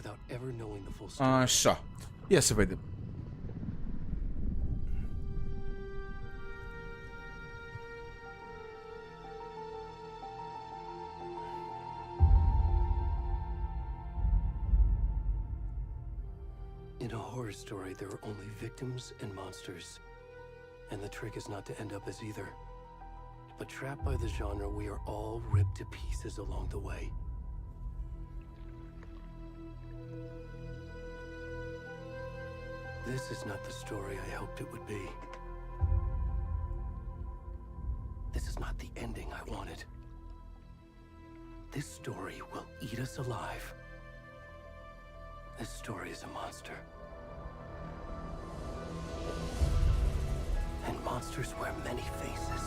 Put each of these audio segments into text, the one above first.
without ever knowing the full story. Așa. Ia să vedem. In a horror story, there are only victims and monsters. And the trick is not to end up as either. But trapped by the genre, we are all ripped to pieces along the way. This is not the story I hoped it would be. This is not the ending I wanted. This story will eat us alive. This story is a monster. And monsters wear many faces.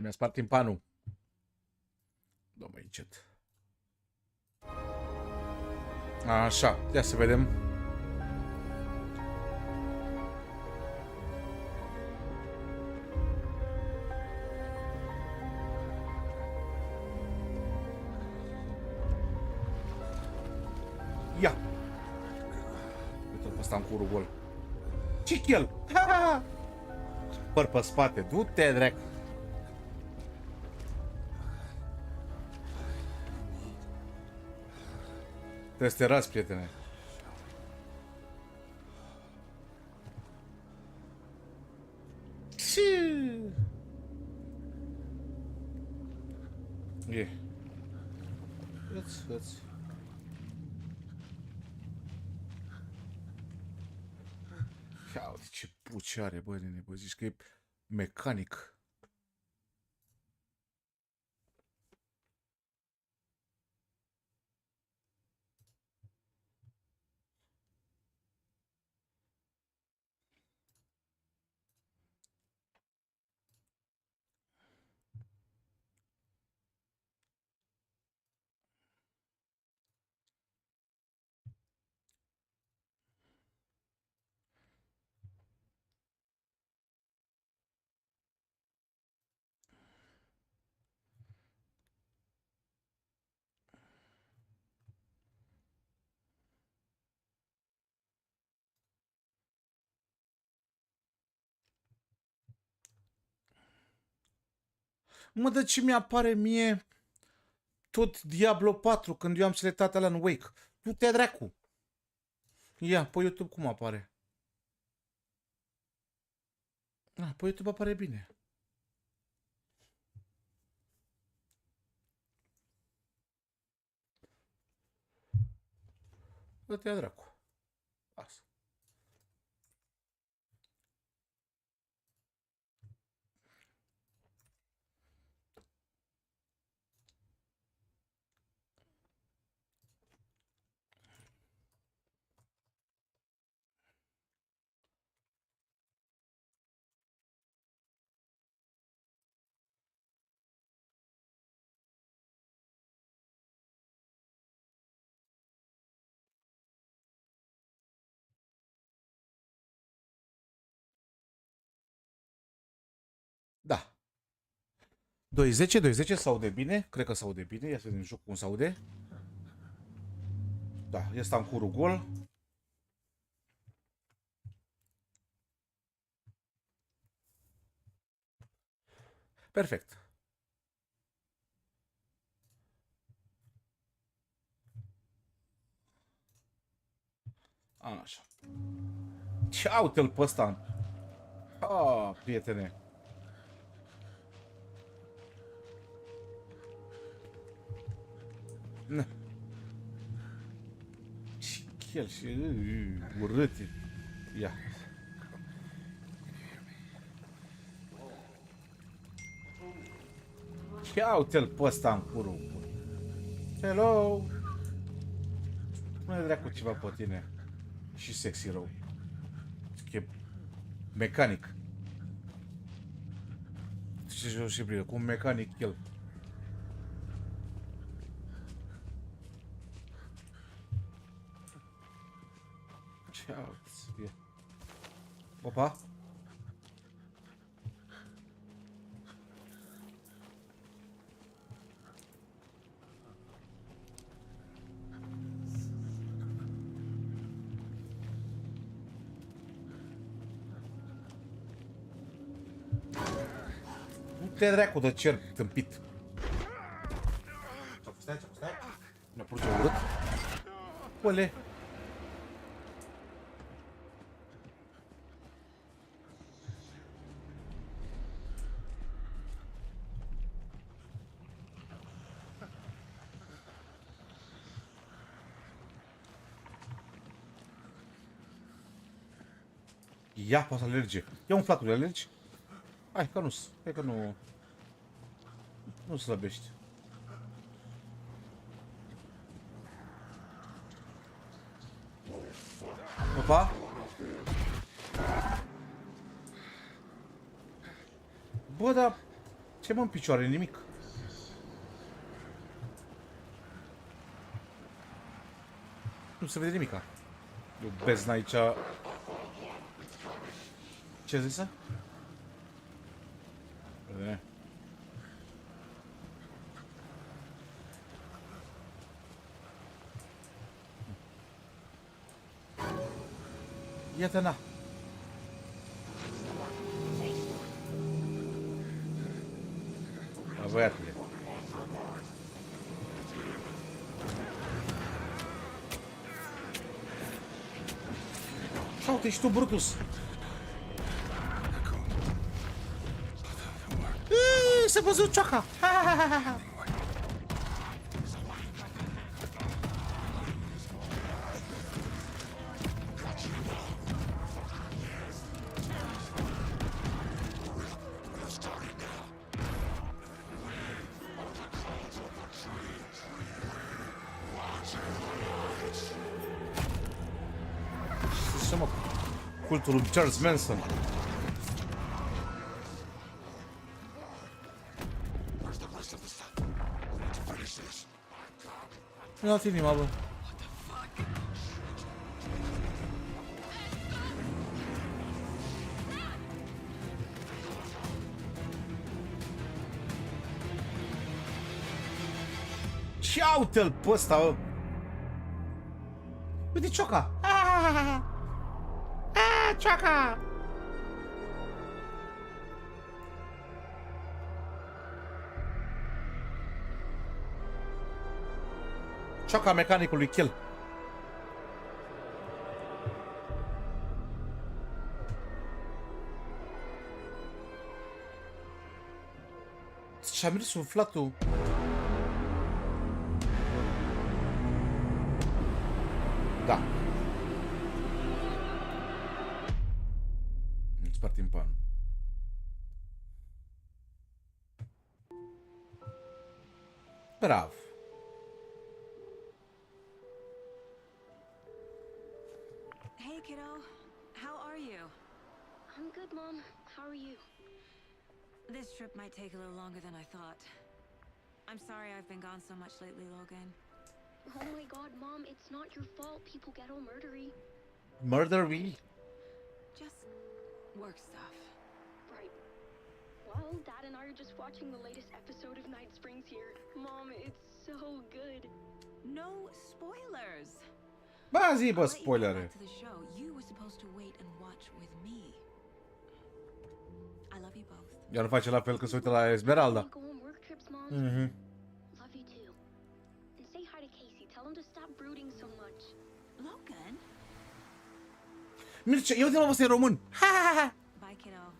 Mi-a spart timpanul. Domnul încet. Așa, ia să vedem. Ia! Uite-l pe ăsta în curul gol. Ce-i el? Păr pe spate, du-te, drec! Trebuie să te razi, prietene. E. Îți. Ia uite ce puci are, bă, nene, bă, zici că e mecanic. Mă, de ce mi-apare mie tot Diablo 4 când eu am selectat Alan Wake? Du-te dracu! Ia, pe YouTube cum apare? Pe YouTube apare bine. Du-te dracu. Asta. Da. 2.10 s-aude bine? Cred că s-aude bine. Ia să vedem jocul cum s-aude. Da, este în curul gol. Perfect. Așa. Ce uite-l pe ăsta. Prietene. Și chel și urâte. Ia. Ia uite-l pe ăsta în curul. Hello. Spune dracu ceva pe tine. Și sexy rău. E mecanic. Ce joc și bine, cu un mecanic el. Ce auzi? Opa. Du-te dracu de cer tâmpit. Stai. Mi-a părut ce urât. Ole. Ia, poate să alerge. Ia un flacul, alergi? Hai că nu-s. Hai că nu... Nu slăbești. Opa! Bă, dar... Ce mă în picioare? Nimic. Nu se vede nimica. Eu bezna aici... Ce zisă? Iată, na. A, băiatule. Uite, ești tu, Brutus. S-a văzut cioaca. Cultul lui Charles Manson. Mi-a dat inima, bă. Ce uite-l pe ăsta, bă. Uite cioca. Cioaca! Cioaca mecanicului Kill. Și-a mers suflatul. Da. Partim pan. Bravo. Hey kiddo, how are you? I'm good, Mom. How are you? This trip might take a little longer than I thought. I'm sorry I've been gone so much lately, Logan. Oh my god, Mom, it's not your fault people get all murdery. Murdery? Just work stuff. Right. Well, Dad and I are just watching the latest episode of Night Springs here. Mom, it's so good. No spoilers. Ba, zi, bă, I'll let you go spoilere. back to the show. You were supposed to wait and watch with me. I love you both. Iar face la fel când se uită la Esmeralda. Go on work trips, Mom. Love you too. And say hi to Casey. Tell him to stop brooding so much. Logan? Mircea, eu uite mă, ăsta e român. Ha! Bye, kiddo.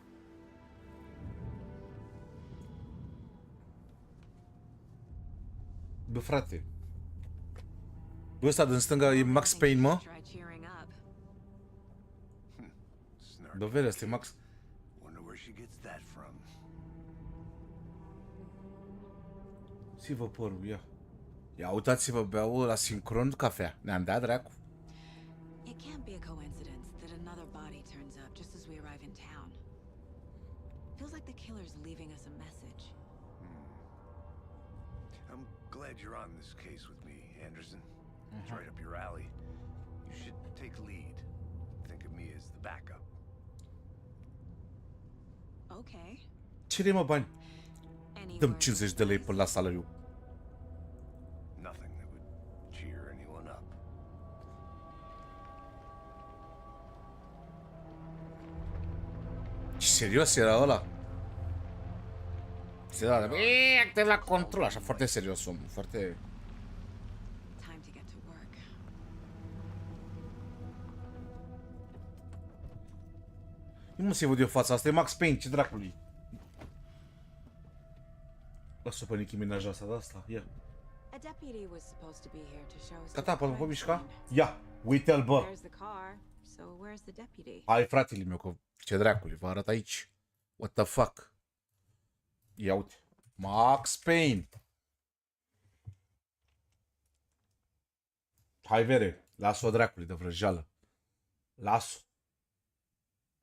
Bă, frate. Bă, ăsta din stânga e Max Payne, mă? Try cheering up. Bă, vede, ăsta e Max... Wonder where she gets that from. Zi-vă părul, ia. Ia uitați-vă, beau la sincron cafea. Ne-am dat dracu. It can't be a coincidence that another body turns up just as we arrive in town. Feels like the killer's leaving us a message. I'm glad you're on this case with me, Anderson. It's right up your alley. You should take lead. Think of me as the backup. Okay. Cere mă bani. Anywhere Dăm 50 de lei până la salariu. Nothing that would cheer anyone up. Ce serios era ăla? Se da de la control, așa, foarte serios om, foarte... Time to get to work. Nu mă se văd eu fața, asta e Max Payne, ce dracului. Lasă pe Nicki Minaj asta, de asta, ia. A deputy was supposed to be here to show us. Gata, poate mă pot mișca? Ia, uite-l, bă. There's the car. So where's the deputy? Hai, fratele meu, că ce dracului, vă arăt aici. What the fuck? Ia uite. Max Payne. Hai, vere, las-o dracului de vrăjeală. Las-o.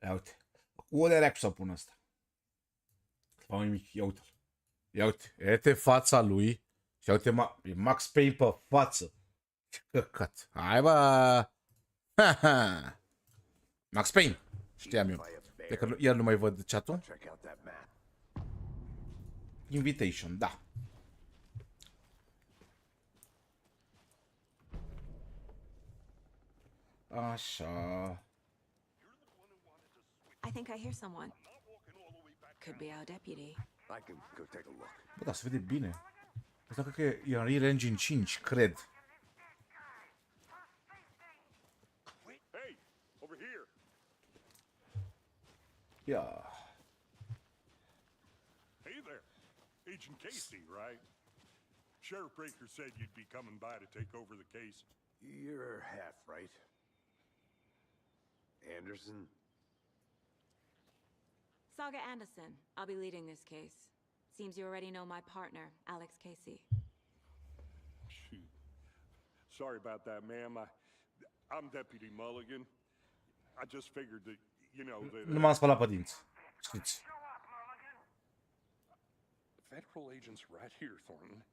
Ia uite. Unde dracu să pun asta? Sau nimic, ia uite-l. Ia uite, uite fața lui. Și uite, e Max Payne pe față. Ce căcat. Hai, bă. Ha, ha. Max Payne. Știam eu. De că iar nu mai văd chat-ul. Invitation, da. Așa. I think I hear someone. Could be our deputy. I can go take a look. Bă, da, se vede bine. Asta cred că e Unreal Engine 5, cred. Hey, over here. Ia. Hey there. Agent Casey, right? Sheriff Breaker said you'd be coming by to take over the case. You're half right. Anderson? Saga Anderson. I'll be leading this case. Seems you already know my partner, Alex Casey. Shoot. Sorry about that, ma'am. I'm Deputy Mulligan. I just figured that, you know, that... Nu m-am spălat pe dinți. Știți. Federal agents right here, Thornton.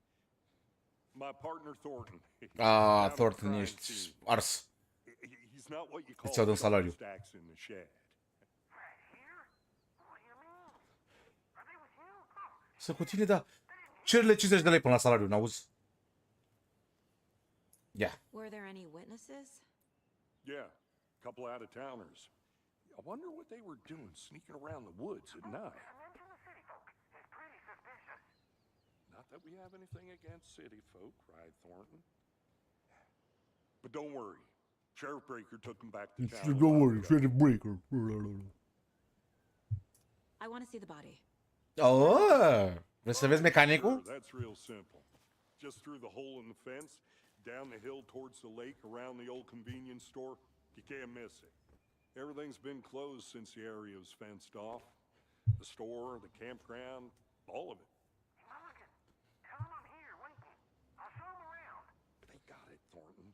My partner, Thornton. Ah, Thornton, ești ars. He's not what you Îți iau din call salariu. stacks in the shed. Să cu tine, da. Cerile 50 de lei până la salariu, n-auzi? Yeah. Were there any witnesses? Yeah, a couple out-of-towners. I wonder what they were doing sneaking around the woods at night. Not that we have anything against city folk, cried Thornton. But don't worry. Sheriff Breaker took them back to town. Don't worry, Sheriff Breaker. I want to see the body. Oh, vrei să vezi mecanicul? That's real simple. Just through the hole in the fence, down the hill towards the lake, around the old convenience store. You can't miss it. Everything's been closed since the area was fenced off. The store, the campground, all of it. Tell him I'm here, waiting. I'll show him around. They got it, Thornton.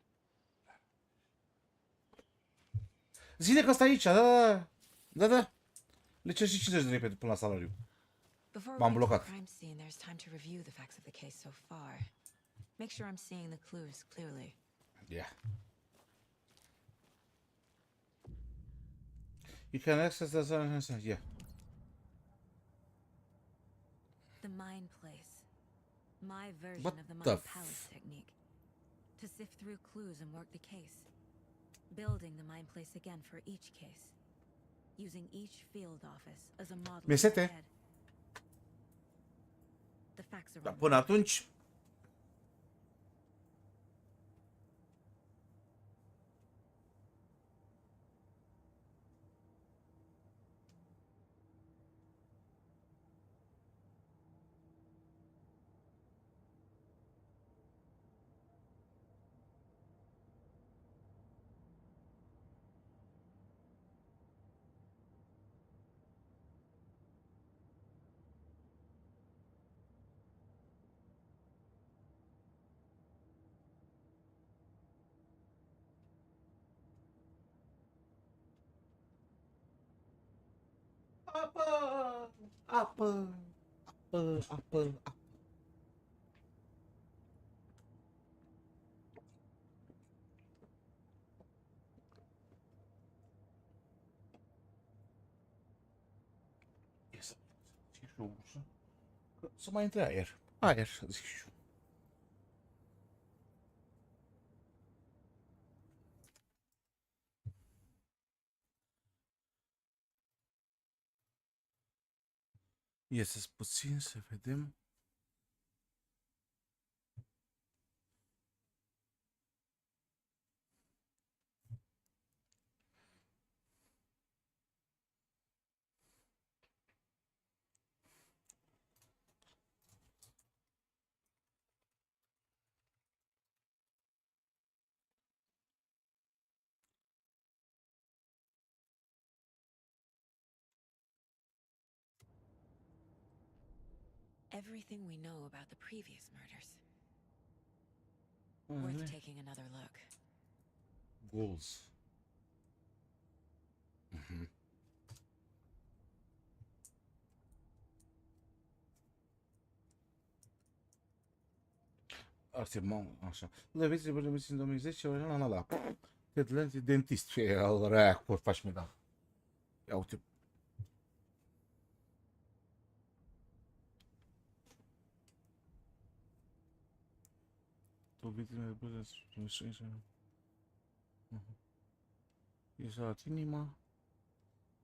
Zine că stă aici, da. Le cer și 50 de lei până la salariu. Before M-am we get to blocat. the crime scene, there's time to review the facts of the case so far. Make sure I'm seeing the clues clearly. Yeah. You can access the zone. Yeah. The mine place. My version What of the the mine palace technique. To sift through clues and work the case. Building the mine place again for each case. Using each field office as a model. in Mesete. my head. The facts are Dar on până atunci... Apă. Să mai intre aer. Aer, zic și eu. Ieseți puțin să vedem. Everything we know about the previous murders. Worth Vale. taking another look. Goals. Artemon, așa. Leviți în 2010, la. Deadlands e dentist. Fie al rea cu faci mi da. Ia uite. Tu victime de Exact, inima.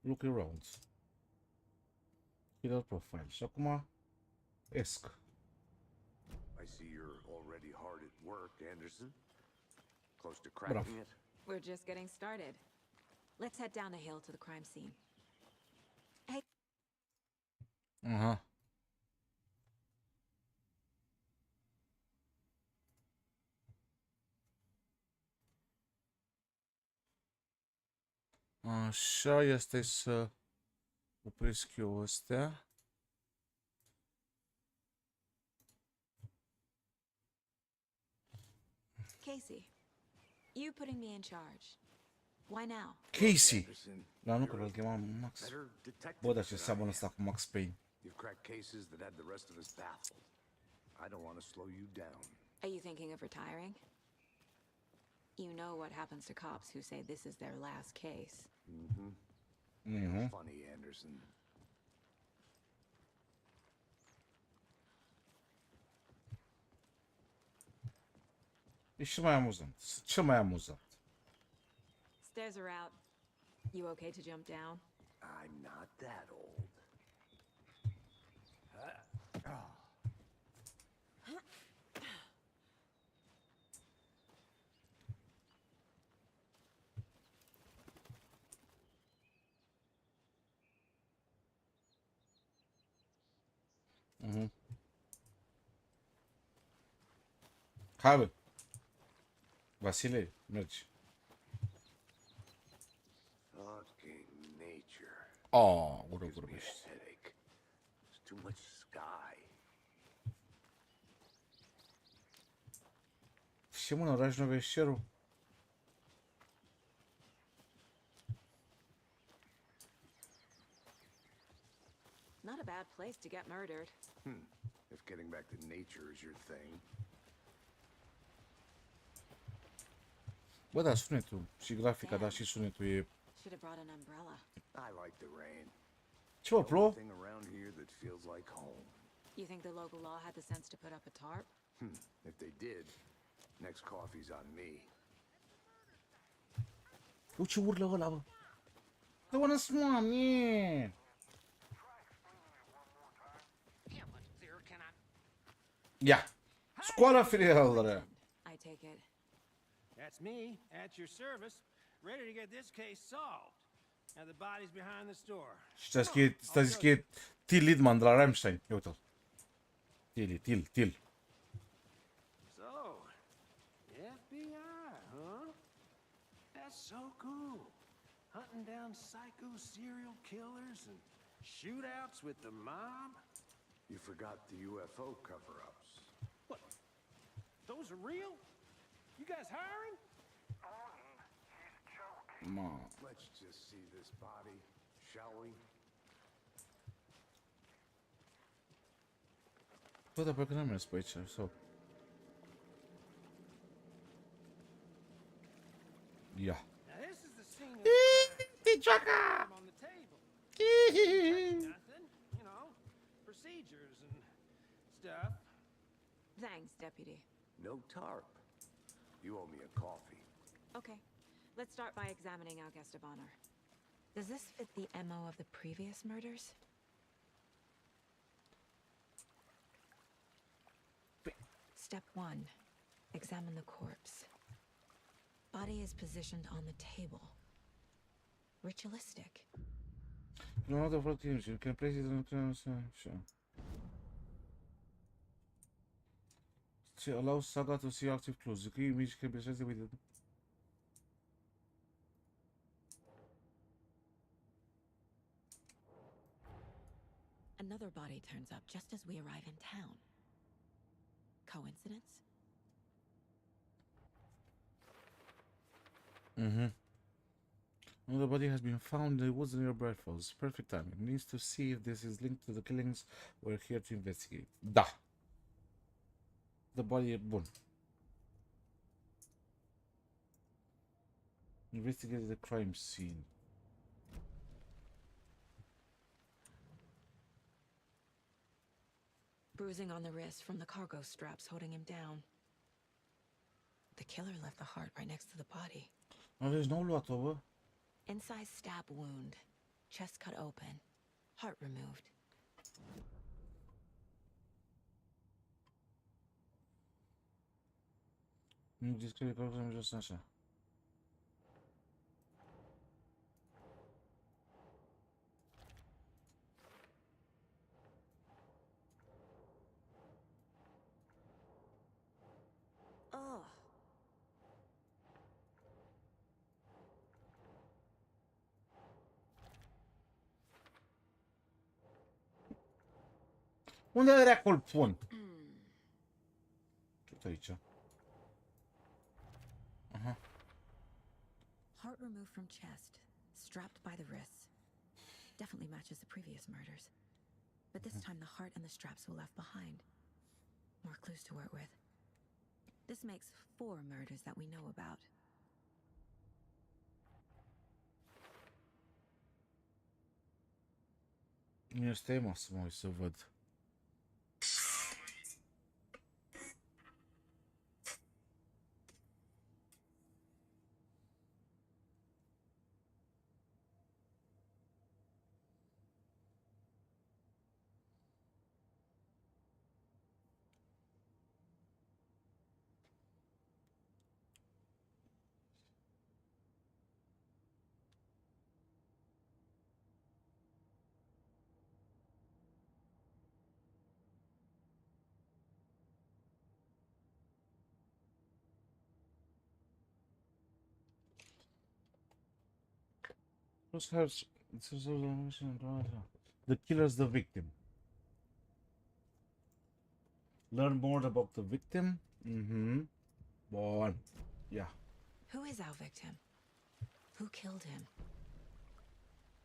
Look around. Killer profile. Și acum esc. I see you're already hard at work, Anderson. Close to Bravo. cracking it. We're just getting started. Let's head down the hill to the crime scene. Aha. Așa, este să opresc eu astea. Casey, you putting me in charge. Why now? Casey! Anderson, Dar nu că you're îl a chemam Max. better detective Bă, dar ce than I seamănă am. asta cu Max Payne. You've cracked cases that had the rest of us baffled. I don't want to slow you down. Are you thinking of retiring? You know what happens to cops who say this is their last case. Funny, Anderson. E cel mai amuzant. Cel mai amuzant. Stairs are out. You okay to jump down? I'm not that old. Hai, bă. Vasile, mergi. Fucking nature. Ură Gives me a vorbești. headache. There's too much sky. Ce mă, în oraș nu vezi cerul? Not a bad place to get murdered. If getting back to nature is your thing. Bă, dar sunetul și grafica, dar și sunetul e... Should have brought an umbrella. I like the rain. Ce mă, plouă? Thing around here that feels like home. You think the local law had the sense to put up a tarp? If they did, next coffee's on me. Uite ce urlă ăla, bă. The one is mom, yeah. Ia. Scoală filială. I take it. That's me, at your service, ready to get this case solved. Now the body's behind the store. Și ți-a zis că e Till Lidman de la Rammstein. Ia uite-l. Till. So, FBI, huh? That's so cool. Hunting down psycho serial killers and shootouts with the mob. You forgot the UFO cover-ups. What? Those are real? You guys hiring? Ma. Let's just see this body, shall we? Bă, dar parcă n-am mers pe aici, sau... Ia. Now this is the scene of the crime on the table. Nothing, you know, procedures and stuff. Thanks, Deputy. No tarp. You owe me a coffee. Okay, let's start by examining our guest of honor. Does this fit the MO of the previous murders? Step 1. Examine the corpse. Body is positioned on the table. Ritualistic. No other for teams. You can place it on the sure. It allows Saga to see active clues. The key image can be associated with it. Another body turns up just as we arrive in town. Coincidence? Another body has been found in the woods near Bradford's. Perfect timing. Needs to see if this is linked to the killings. We're here to investigate. Da! The body... Bun. Investigate the crime scene. Bruising on the wrist from the cargo straps holding him down. The killer left the heart right next to the body. No, there's no lot over. Inside stab wound. Chest cut open. Heart removed. Descrie corpul jos așa. Oh. Unde era col pun? Ce aici? Heart removed from chest, strapped by the wrists. Definitely matches the previous murders. But this time the heart and the straps were left behind. More clues to work with. This makes 4 murders that we know about. Este mă să mă uit să văd. The killer's the victim. Learn more about the victim. Bun. Yeah. Who is our victim? Who killed him?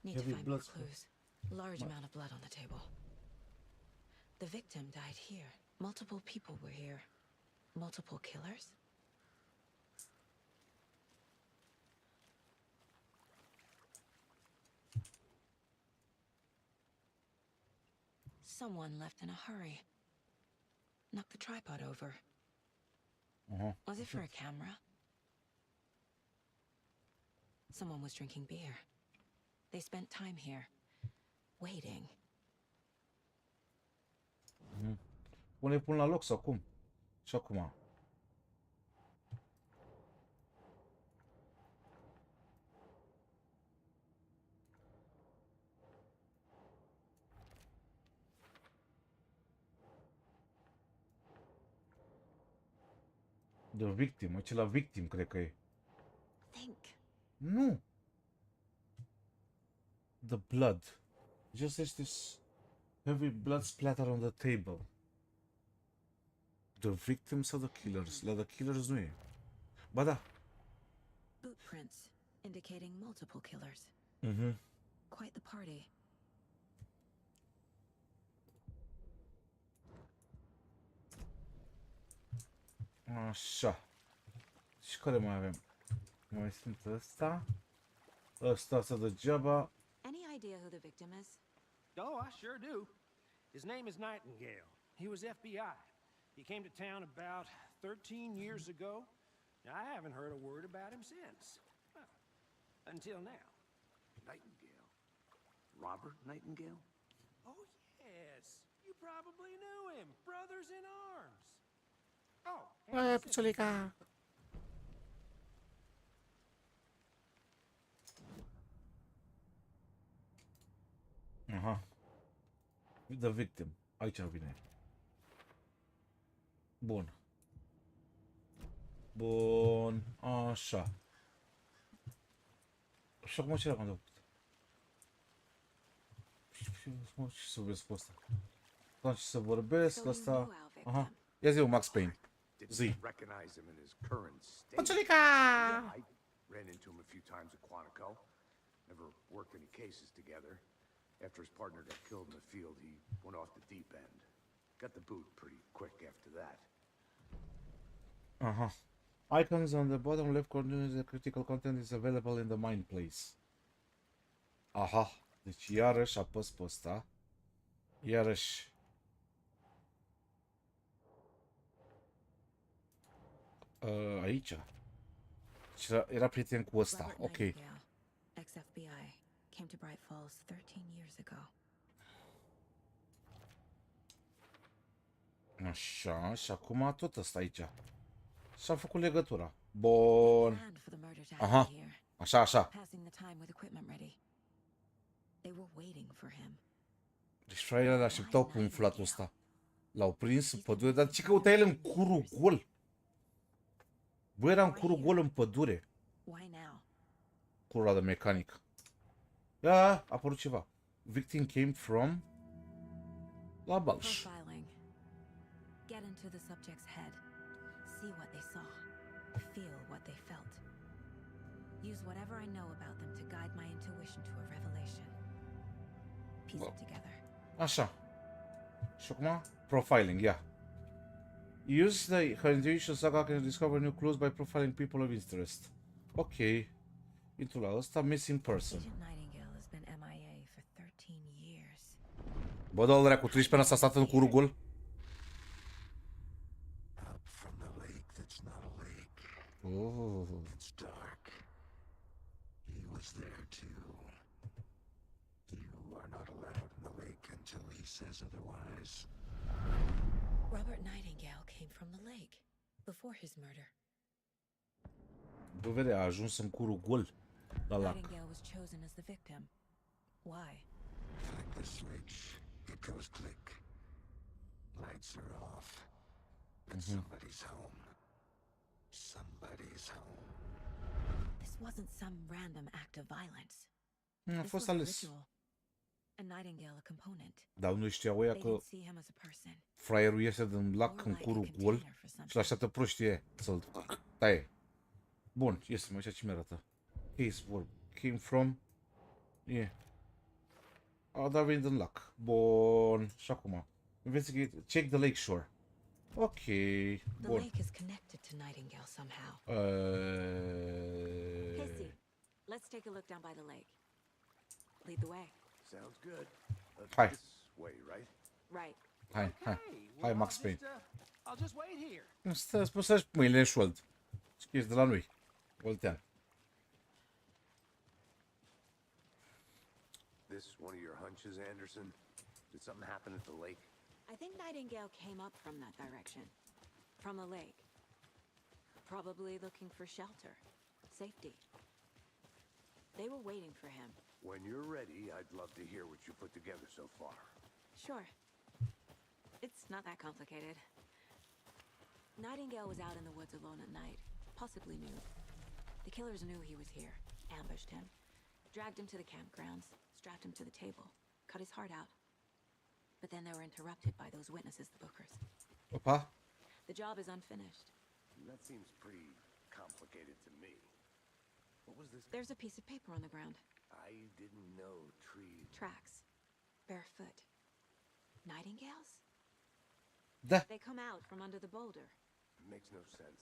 Need Heavy to find more blood spot. clues. Large amount of blood on the table. The victim died here. Multiple people were here. Multiple killers? Someone left in a hurry. Knocked the tripod over. Was it for a camera? Someone was drinking beer. They spent time here, waiting. Pune pun la loc sau cum? Și acum. The victim, acela victim cred că e. Think. Nu. The blood. Just there's this heavy blood splatter on the table. The victims or the killers? La the killers nu e. Ba da. Boot prints indicating multiple killers. Quite the party. Așa. Și care mai avem? Mai sunt ăsta. Ăsta degeaba. Any idea who the victim is? Oh, I sure do. His name is Nightingale. He was FBI. He came to town about 13 years ago. I haven't heard a word about him since. Well, until now. Nightingale? Robert Nightingale? Oh, yes. You probably knew him. Brothers in arms. Puțulica! Aha. The victim. Aici vine. Bun. Bun. Așa. Și acum ce l-am dat? Ce să vorbesc cu ăsta? Ce să vorbesc ăsta? Aha. Ia zi-o, Max Payne. Zi. Puțulica! Ran into him a few times at Quantico. Never worked any cases together. After his partner got killed in the field, he went off the deep end. Got the boot pretty quick after that. Uh-huh. Icons on the bottom left corner, the critical content is available in the mine place. Aha. Deci iarăși apăs pe ăsta. Iarăși. Aici. Era prieten cu ăsta. Ok. Ex-FBI. Came to Bright Falls 13 years ago. Așa, și acum tot ăsta aici. Și-a făcut legătura. Bun. Aha. Așa, așa. Deci fraierele așteptau pe umflatul ăsta. L-au prins în pădure, dar ce căuta el în curul gol? Bă, era în curul gol în pădure. Curul ăla de mecanic. Da, a apărut ceva. Victim came from la Balș. Get into the subject's head. See what they saw. Feel what they felt. Use whatever I know about them to guide my intuition to a revelation. Piece it together. Așa. Și acum, profiling, yeah. Use her intuition saga can discover new clues by profiling people of interest. Ok. Intru la ăsta, missing person. Bă, dă-l dracu, 13 ani s-a stat în curul gol. Oh. It's dark. He was there too. You are not allowed in the lake until he says otherwise. Robert Nightingale came from the lake before his murder. Bă, vede, a ajuns în curul gol la lac. Nightingale was chosen as the victim. Why? Like the switch, it goes click. Lights are off. But somebody's home. Somebody's home. This wasn't some random act of violence. A fost ales. A Nightingale a component. Dar nu știau ăia că fraierul iese din lac în curul gol și l-așteaptă proștie să-l taie. Bun, iese, mă, ce mi arată. Case where came from. Yeah. Dar venit din lac. Bun, și acum. Investigate, check the lake shore. Ok, bun. The lake is connected to Nightingale somehow. Casey, let's take a look down by the lake. Lead the way. Sounds good. Hai. This way, right? Right. Hai, Max Payne. I'll just wait here. Stai să-și mâinile în șold. Schizi de la noi. Oltean. This one of your hunches, Anderson? Did something happen at the lake? I think Nightingale came up from that direction. From the lake. Probably looking for shelter. Safety. They were waiting for him. When you're ready, I'd love to hear what you put together so far. Sure. It's not that complicated. Nightingale was out in the woods alone at night, possibly nude. The killers knew he was here, ambushed him, dragged him to the campgrounds, strapped him to the table, cut his heart out. But then they were interrupted by those witnesses, the Bookers. Opa. The job is unfinished. That seems pretty complicated to me. What was this? There's a piece of paper on the ground. I didn't know trees. Tracks. Barefoot. Nightingales? Da. They come out from under the boulder. It makes no sense.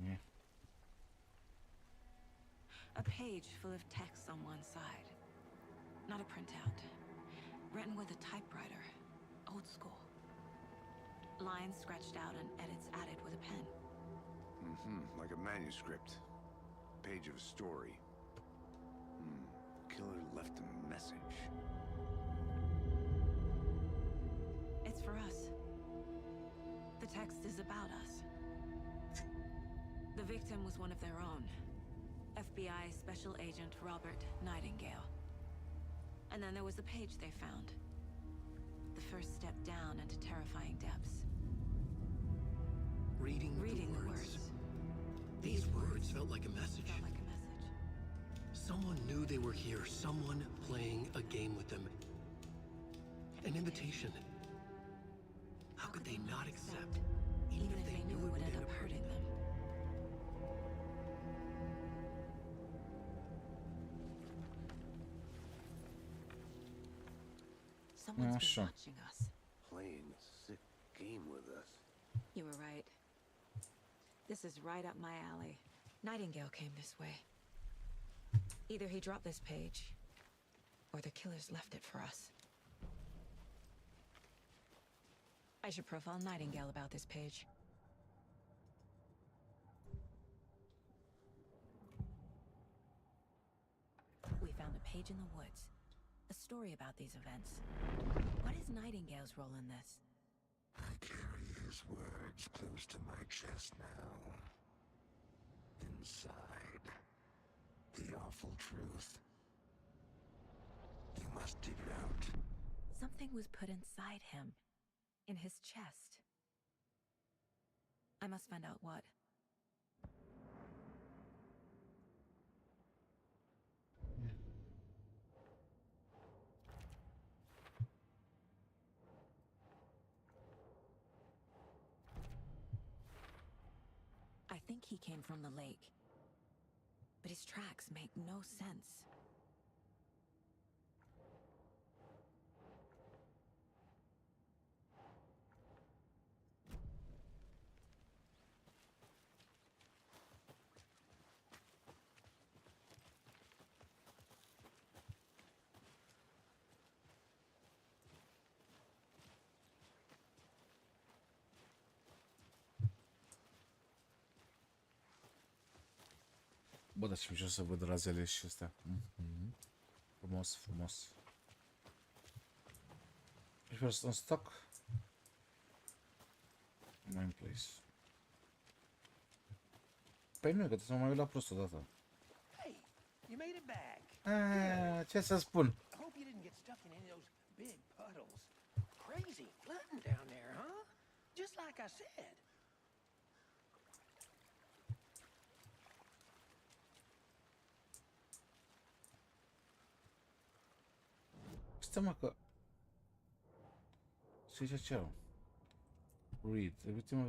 Yeah. A page full of text on one side. Not a printout. Written with a typewriter. Old school. Lines scratched out and edits added with a pen. Like a manuscript. Page of a story. Killer left a message. It's text is about us. The victim was one of their own. FBI Special Agent Robert Nightingale. And then there was the page they found. The first step down into terrifying depths. Reading the words. These words felt like a message. Felt like a message. Someone knew they were here. Someone playing a game with them. An invitation. How could they not accept, even if they knew it would end up hurting them? Someone's been sure. watching us. Playing a sick game with us. You were right. This is right up my alley. Nightingale came this way. Either he dropped this page, or the killers left it for us. I should profile Nightingale about this page. We found a page in the woods. A story about these events. What is Nightingale's role in this? I carry his words close to my chest now. Inside, the awful truth. You must dig it out. Something was put inside him. In his chest. I must find out what. I think he came from the lake. But his tracks make no sense. Bă, dați-mi jos să văd razele și astea. Frumos, frumos. First on stock. Main place. Păi nu, că trebuie să mă mai uit la prost odată. Hey, you made it back. Ce să spun? I hope you didn't get stuck in any of those big puddles. Crazy flooding down there, huh? Just like I said. Stai mă că... Ce ziceau? Read. Everything...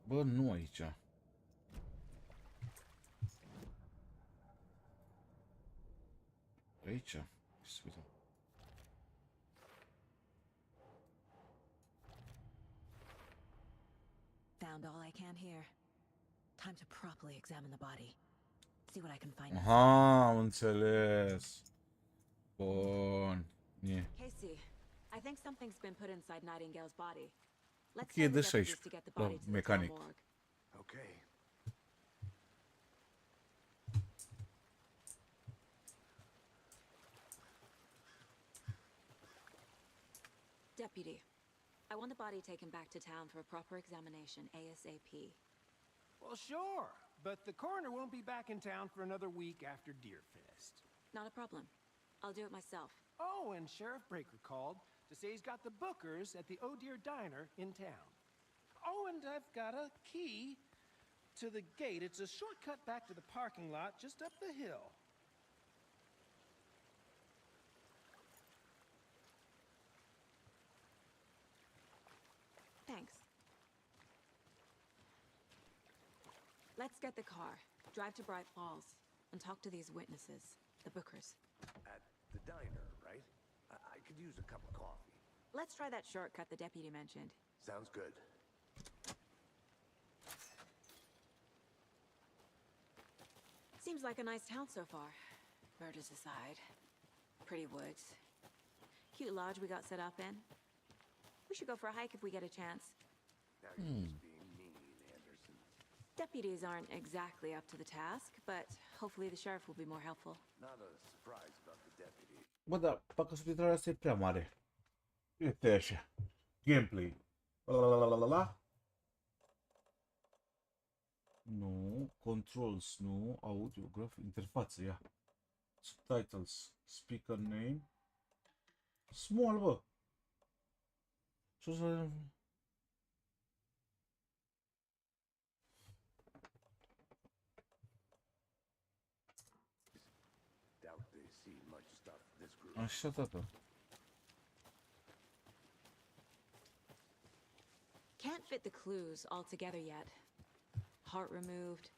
Bă, nu aici. Aici. Să uităm. Found all I can here. Time to properly examine the body. See what I can find. Aha, am înțeles. Bun. Casey, I think something's been put inside Nightingale's body. Let's Ok, send the dă și aici, deputies to get the la body to the mecanic. town morgue. Okay. Deputy, I want the body taken back to town for a proper examination ASAP. Well, sure, but the coroner won't be back in town for another week after Deerfest. Not a problem. I'll do it myself. Oh, and Sheriff Breaker called to say he's got the bookers at the Oh Dear Diner in town. Oh, and I've got a key to the gate. It's a shortcut back to the parking lot just up the hill. Thanks. Let's get the car, drive to Bright Falls, and talk to these witnesses, the bookers. At the diner, right? I could use a cup of coffee. Let's try that shortcut the deputy mentioned. Sounds good. Seems like a nice town so far. Murders aside. Pretty woods. Cute lodge we got set up in. We should go for a hike if we get a chance. Now you're just being mean, Anderson. Deputies aren't exactly up to the task, but hopefully the sheriff will be more helpful. Not a surprise about the deputy. Bă, da, parcă subtitrarea asta e prea mare. Uite așa. Gameplay. La. Nu. Controls, nu. Audio, graph, interfață, ia. Subtitles. Speaker name. Small, bă. Ce să... Doubt they see much stuff this group. Așa, tată. Can't fit the clues all together yet. Heart removed,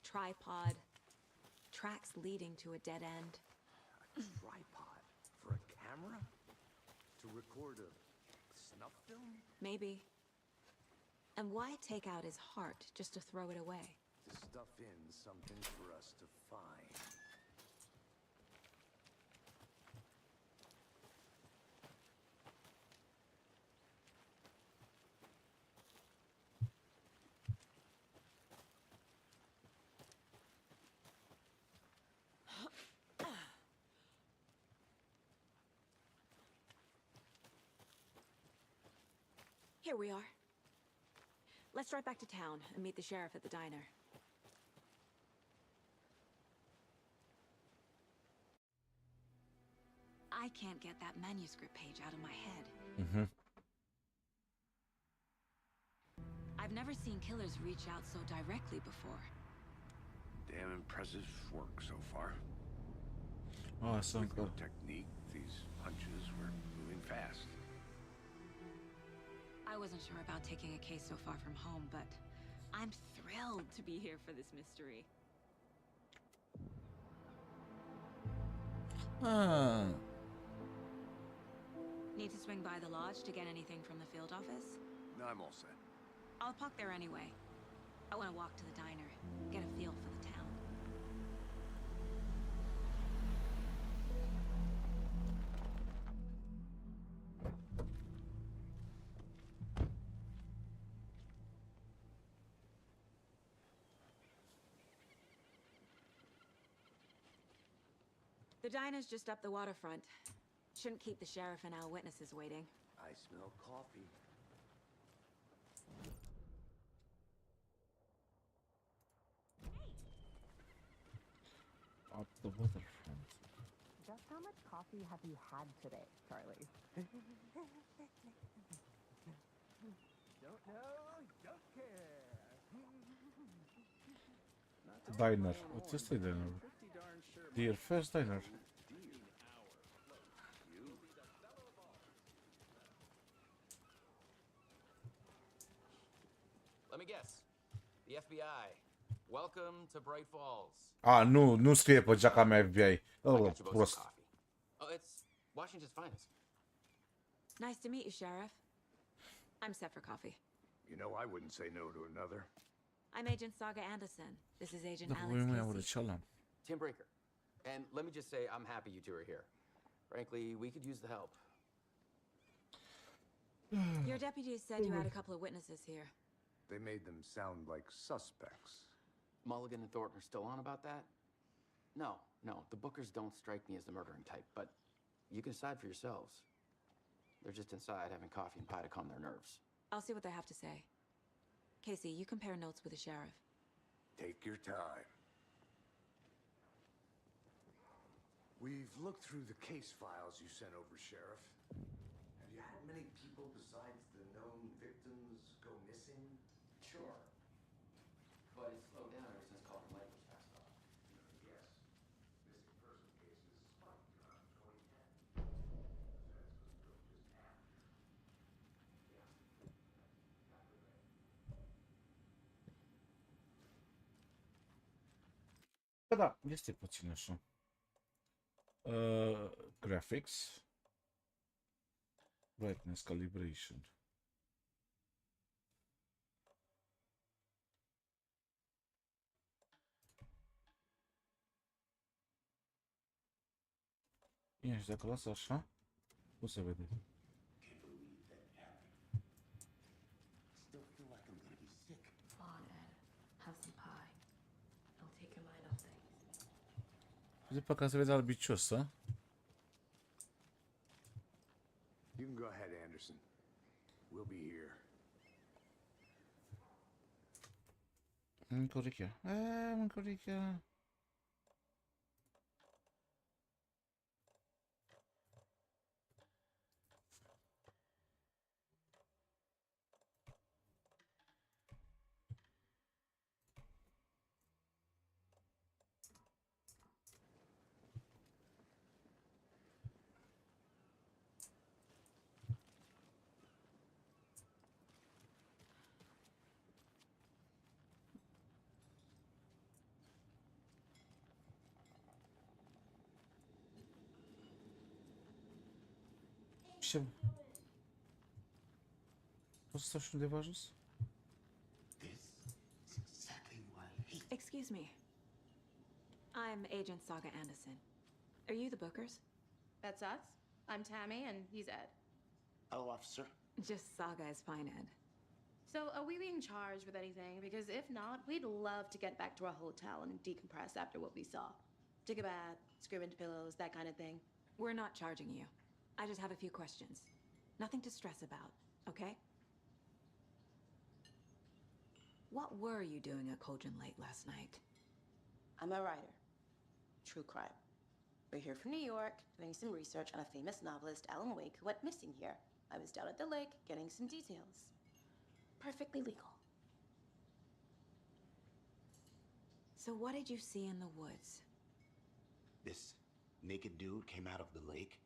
tripod, tracks leading to a dead end. A tripod for a camera? To record a snuff film? Maybe. And why take out his heart just to throw it away? To stuff in something for us to find. Here we are. Let's drive back to town and meet the sheriff at the diner. I can't get that manuscript page out of my head. I've never seen killers reach out so directly before. Damn impressive work so far. Ah, sunt With no technique, these hunches were moving fast. I wasn't sure about taking a case so far from home, but I'm thrilled to be here for this mystery. Need to swing by the lodge to get anything from the field office? No, I'm all set. I'll park there anyway. I want to walk to the diner, get a feel for the town. The diner's just up the waterfront. Shouldn't keep the sheriff and our witnesses waiting. I smell coffee. Up the waterfront. Just how much coffee have you had today, Charlie? Don't know, don't care. Diner. What is the diner? Dear first diner. Let me guess. The FBI. Welcome to Bright Falls. Ah, nu scrie pe geaca mea FBI. I Oh, got you both some prost. coffee. Oh, it's Washington's finest. Nice to meet you, Sheriff. I'm set for coffee. You know, I wouldn't say no to another. I'm Agent Saga Anderson. This is Agent Da, Alex voi mai Casey. urăceala. Tim Brinker. And let me just say, I'm happy you two are here. Frankly, we could use the help. Your deputies said you had a couple of witnesses here. They made them sound like suspects. Mulligan and Thornton are still on about that? No, the Bookers don't strike me as the murdering type, but you can decide for yourselves. They're just inside having coffee and pie to calm their nerves. I'll see what they have to say. Casey, you compare notes with the sheriff. Take your time. We've looked through the case files you sent over, Sheriff. Have you had many people besides the known victims go missing? Sure. But it's slowed down ever since Call from Light was passed off. Yes. Missing person cases spiked around 2010. That's was just after. Bă, da, este puțin așa. Graphics. Brightness calibration. Ia, și dacă las așa, cum se vede? Come on, Ed. Have După ca să vezi albicios, a? You can go ahead, Anderson. We'll be here. Mâncă urechea. Mâncă urechea. Ce? Poți să stau și undeva jos? Excuse me. I'm Agent Saga Anderson. Are you the Bookers? That's us. I'm Tammy, and he's Ed. Hello, officer. Just Saga is fine, Ed. So, are we being charged with anything? Because if not, we'd love to get back to our hotel and decompress after what we saw. Take a bath, scream into pillows, that kind of thing. We're not charging you. I just have a few questions. Nothing to stress about, okay? What were you doing at Cauldron Lake last night? I'm a writer. True crime. We're here from New York, doing some research on a famous novelist, Alan Wake, who went missing here. I was down at the lake, getting some details. Perfectly legal. So what did you see in the woods? This naked dude came out of the lake,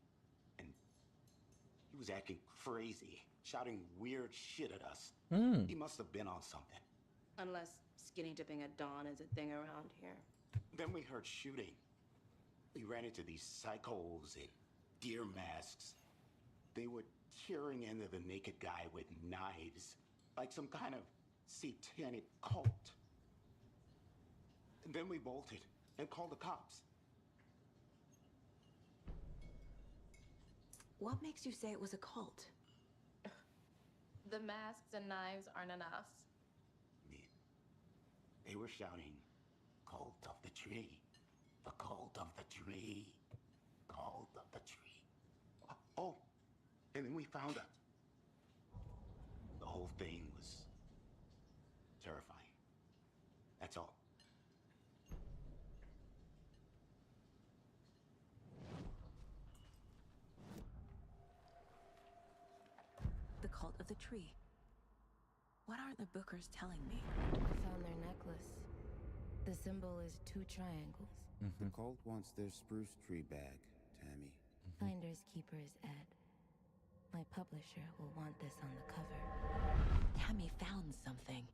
and he was acting crazy, shouting weird shit at us. He must have been on something. Unless skinny dipping at dawn is a thing around here. Then we heard shooting. We ran into these psychos in deer masks. They were tearing into the naked guy with knives, like some kind of satanic cult. And then we bolted and called the cops. What makes you say it was a cult? The masks and knives aren't enough. They were shouting, "Cult of the tree, the cult of the tree, cult of the tree." Oh, and then we found it. The whole thing was terrifying. That's all. The cult of the tree. What are the Bookers telling me? I found their necklace. The symbol is 2 triangles. The cult wants their spruce tree bag, Tammy. Finders keepers, Ed. My publisher will want this on the cover. Tammy found something.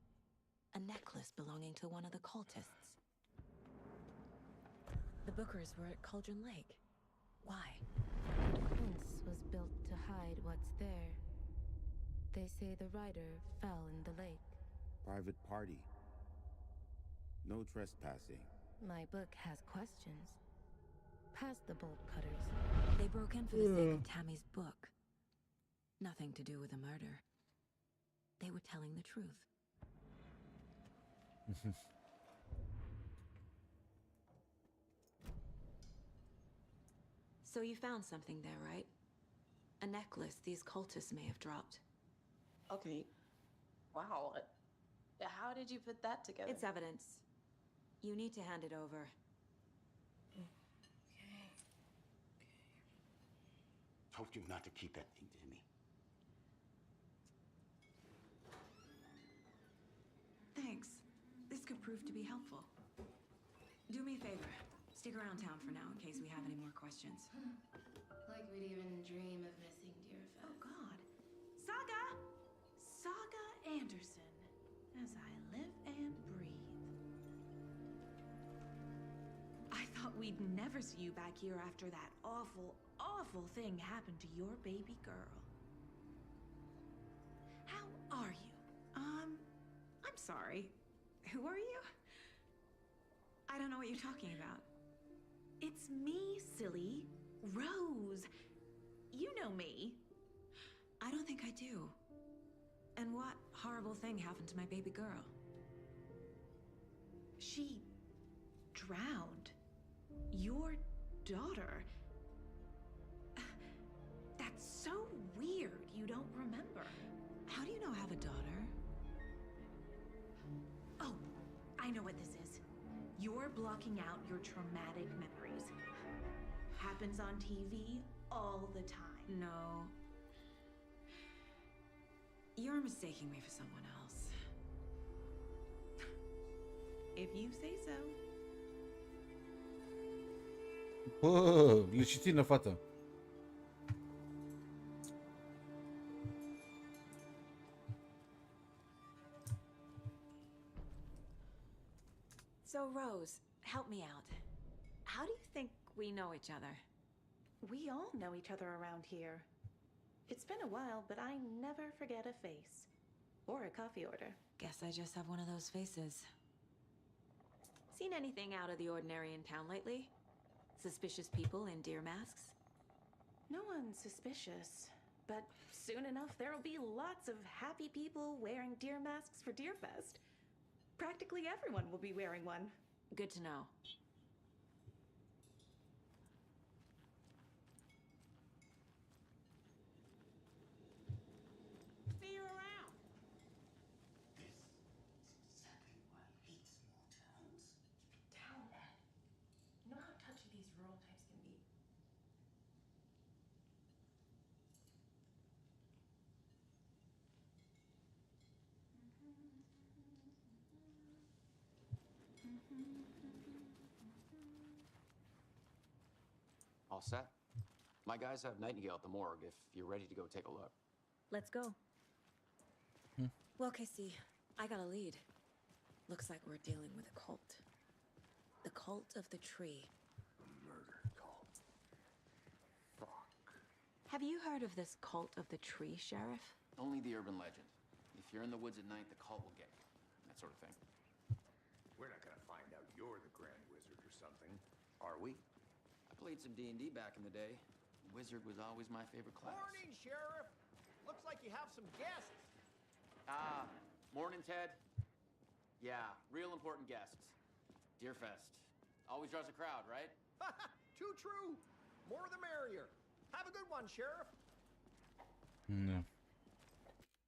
A necklace belonging to one of the cultists. The Bookers were at Cauldron Lake. Why? The fence was built to hide what's there. They say the writer fell in the lake. Private party. No trespassing. My book has questions. Past the bolt cutters. They broke in for the sake of Tammy's book. Nothing to do with the murder. They were telling the truth. So you found something there, right? A necklace these cultists may have dropped. Okay. Wow. How did you put that together? It's evidence. You need to hand it over. Okay. Told you not to keep that thing to me. Thanks. This could prove to be helpful. Do me a favor. Stick around town for now in case we have any more questions. Like we'd even dream of missing dear friends. Oh, God. Saga! Saga Anderson. As I live and breathe. I thought we'd never see you back here after that awful, awful thing happened to your baby girl. How are you? I'm sorry. Who are you? I don't know what you're talking about. It's me, silly. Rose. You know me. I don't think I do. And what horrible thing happened to my baby girl? She drowned. Your daughter? That's so weird you don't remember. How do you know I have a daughter? Oh, I know what this is. You're blocking out your traumatic memories. Happens on TV all the time. No. You're mistaking me for someone else. If you say so. Bă, licitină, fată. So, Rose, help me out. How do you think we know each other? We all know each other around here. It's been a while, but I never forget a face. Or a coffee order. Guess I just have one of those faces. Seen anything out of the ordinary in town lately? Suspicious people in deer masks? No one's suspicious. But soon enough, there'll be lots of happy people wearing deer masks for Deerfest. Practically everyone will be wearing one. Good to know. See you around. This is exactly why I hate small towns. Down, Ed. You know how touchy these rural types can be. All set? My guys have Nightingale at the morgue if you're ready to go take a look. Let's go. Well, Casey, I got a lead. Looks like we're dealing with a cult. The cult of the tree. A murder cult. Fuck. Have you heard of this cult of the tree, Sheriff? Only the urban legend. If you're in the woods at night, the cult will get you. That sort of thing. We're not gonna find out you're the Grand Wizard or something, are we? I played some D&D back in the day. Wizard was always my favorite class. Morning, Sheriff. Looks like you have some guests. Ah, morning, Ted. Yeah, real important guests. Deerfest. Always draws a crowd, right? Too true. More the merrier. Have a good one, Sheriff. Da.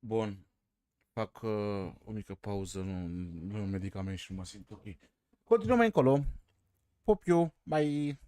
Bun. Fac o mică pauză, nu un medicament și nu mă simt ok. Continuăm mai încolo. Pop you, bye!